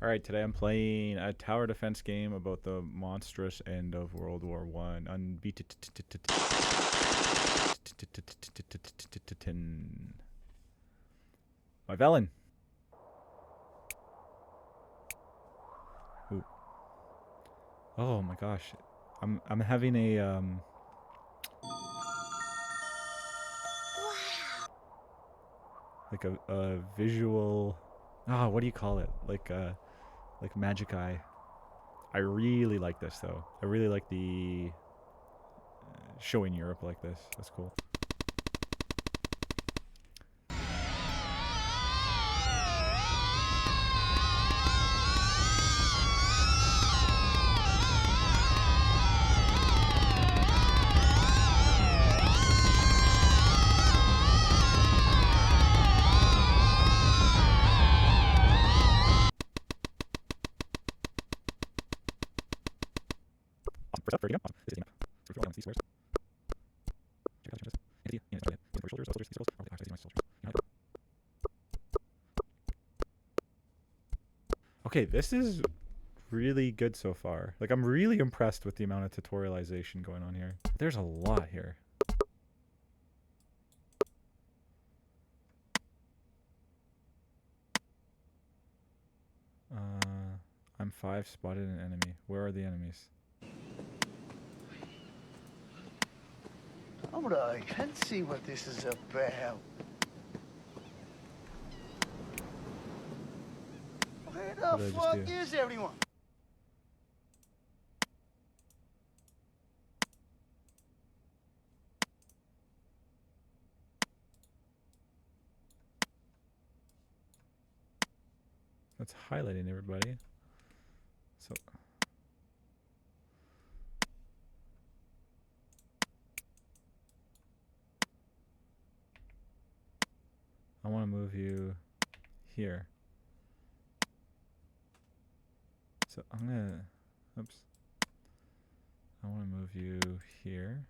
Alright, today I'm playing a tower defense game about the monstrous end of World War One. Unbeaten. My Velen. Ooh. Oh my gosh. I'm having a like a visual what do you call it? Like magic eye. I really like this though. I really like the showing Europe like this. That's cool. Okay, this is really good so far. Like, I'm really impressed with the amount of tutorialization going on here. There's a lot here. I'm 5, spotted an enemy. Where are the enemies? Alright, let's see what this is about. Where the fuck is everyone? That's highlighting everybody. So I want to move you here. So I'm gonna, oops. I want to move you here.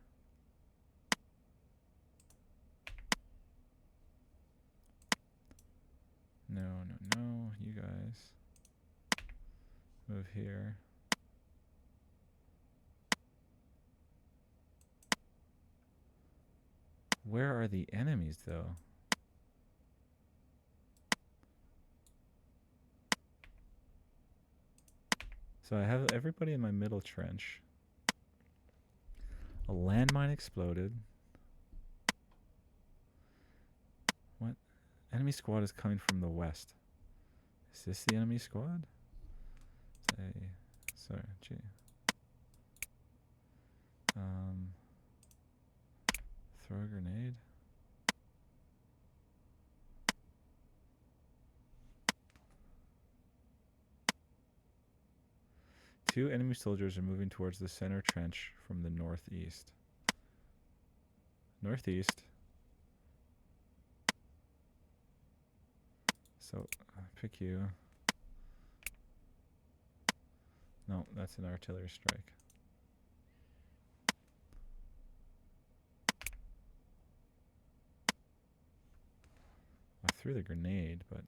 No, no, no, you guys. Move here. Where are the enemies though? So I have everybody in my middle trench. A landmine exploded. What? Enemy squad is coming from the west. Is this the enemy squad? Sorry, gee. Throw a grenade. Two enemy soldiers are moving towards the center trench from the northeast. Northeast. So, pick you. No, that's an artillery strike. I threw the grenade, but...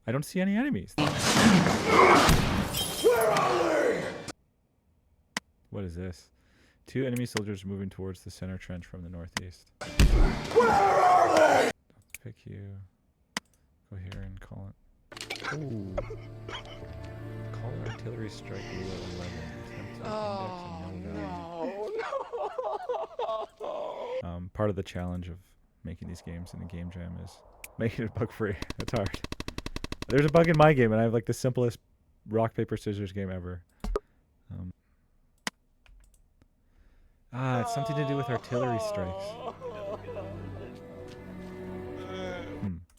I don't see any enemies. Where are they? What is this? Two enemy soldiers moving towards the center trench from the northeast. Where are they? Pick you. Go here and call it. Ooh. Call artillery strike blue at 11. Oh, no. Part of the challenge of making these games in a game jam is making it bug free. It's hard. There's a bug in my game, and I have like the simplest rock paper scissors game ever. It's something to do with artillery strikes.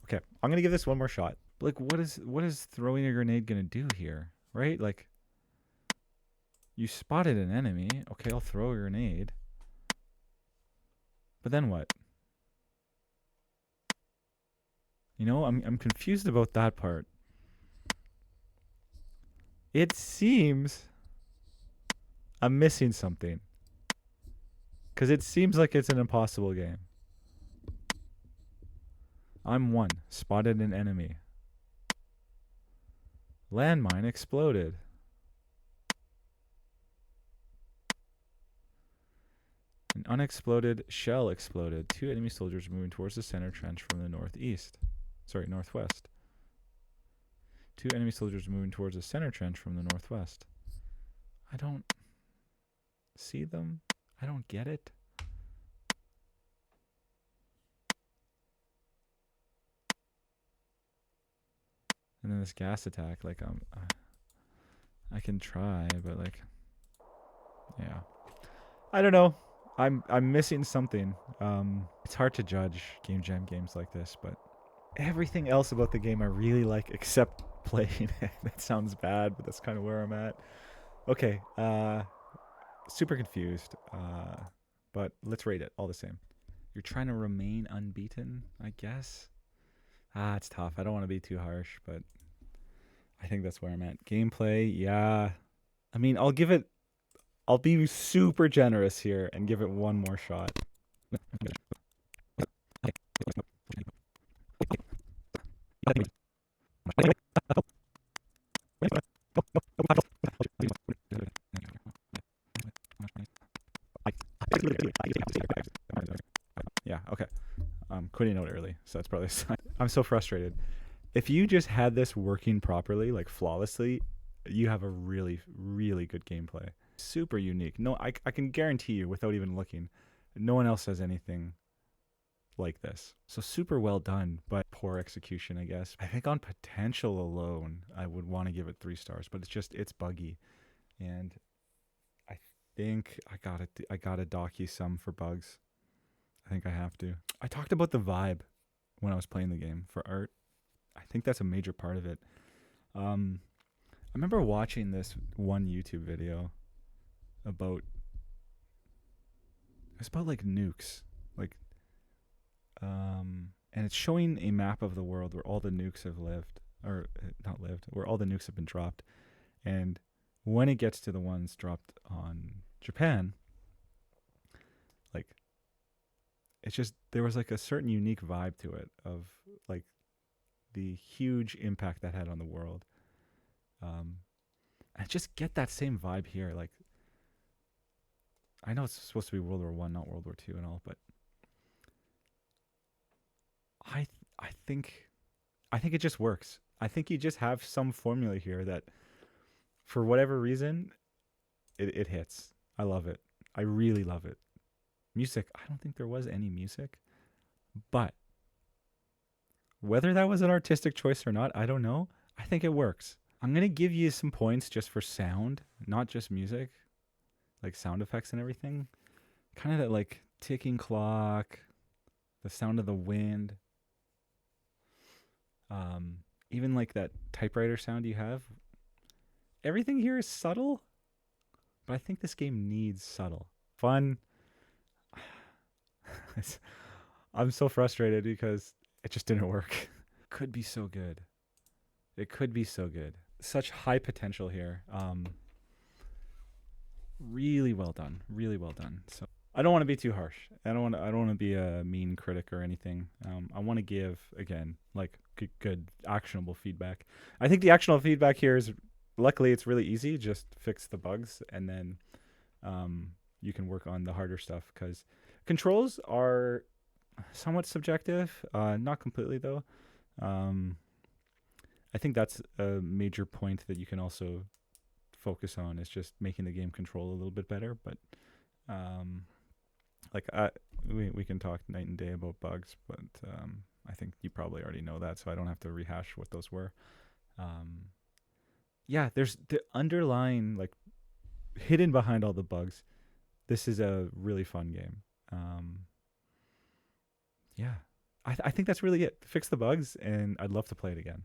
Okay, I'm gonna give this one more shot. Like, what is throwing a grenade gonna do here, right? Like, you spotted an enemy. Okay, I'll throw a grenade. But then what? You know, I'm confused about that part. It seems I'm missing something. Because it seems like it's an impossible game. I'm 1. Spotted an enemy. Landmine exploded. An unexploded shell exploded. 2 enemy soldiers moving towards the center trench from the northwest. 2 enemy soldiers moving towards the center trench from the northwest. I don't see them. I don't get it. And then this gas attack, like I can try, but like, yeah, I don't know. I'm missing something. It's hard to judge game jam games like this, but everything else about the game I really like, except playing it. That sounds bad, but that's kind of where I'm at. Okay, super confused. But let's rate it all the same. You're trying to remain unbeaten, I guess. It's tough. I don't want to be too harsh, but I think that's where I'm at. Gameplay, yeah. I mean, I'll be super generous here and give it one more shot. Yeah, okay. I'm quitting out early, so that's probably a sign. I'm so frustrated. If you just had this working properly, like flawlessly, you have a really, really good gameplay. Super unique. No, I can guarantee you, without even looking, no one else has anything like this. So super well done, but poor execution, I guess. I think on potential alone, I would want to give it 3 stars, but it's buggy. And I think I gotta dock you some for bugs. I think I have to. I talked about the vibe when I was playing the game for art. I think that's a major part of it. I remember watching this one YouTube video about like nukes, like and it's showing a map of the world where all the nukes have lived, or not lived, where all the nukes have been dropped. And when it gets to the ones dropped on Japan, like it's just, there was like a certain unique vibe to it of like the huge impact that had on the world. I just get that same vibe here. Like, I know it's supposed to be World War One, not World War Two and all, but I think it just works. I think you just have some formula here that, for whatever reason, it hits. I love it. I really love it. Music, I don't think there was any music, but whether that was an artistic choice or not, I don't know. I think it works. I'm going to give you some points just for sound, not just music, like sound effects and everything. Kind of that like ticking clock, the sound of the wind. Even like that typewriter sound you have. Everything here is subtle, but I think this game needs subtle. Fun. I'm so frustrated because it just didn't work. Could be so good. It could be so good. Such high potential here. Really well done. Really well done. So I don't want to be too harsh. I don't want to be a mean critic or anything. I want to give, again, like good actionable feedback. I think the actionable feedback here is, luckily it's really easy. Just fix the bugs and then you can work on the harder stuff, because controls are somewhat subjective. Not completely though. I think that's a major point that you can also focus on, is just making the game control a little bit better. But we can talk night and day about bugs, but I think you probably already know that, so I don't have to rehash what those were. Yeah, there's the underlying, like, hidden behind all the bugs. This is a really fun game. Yeah, I think that's really it. Fix the bugs, and I'd love to play it again.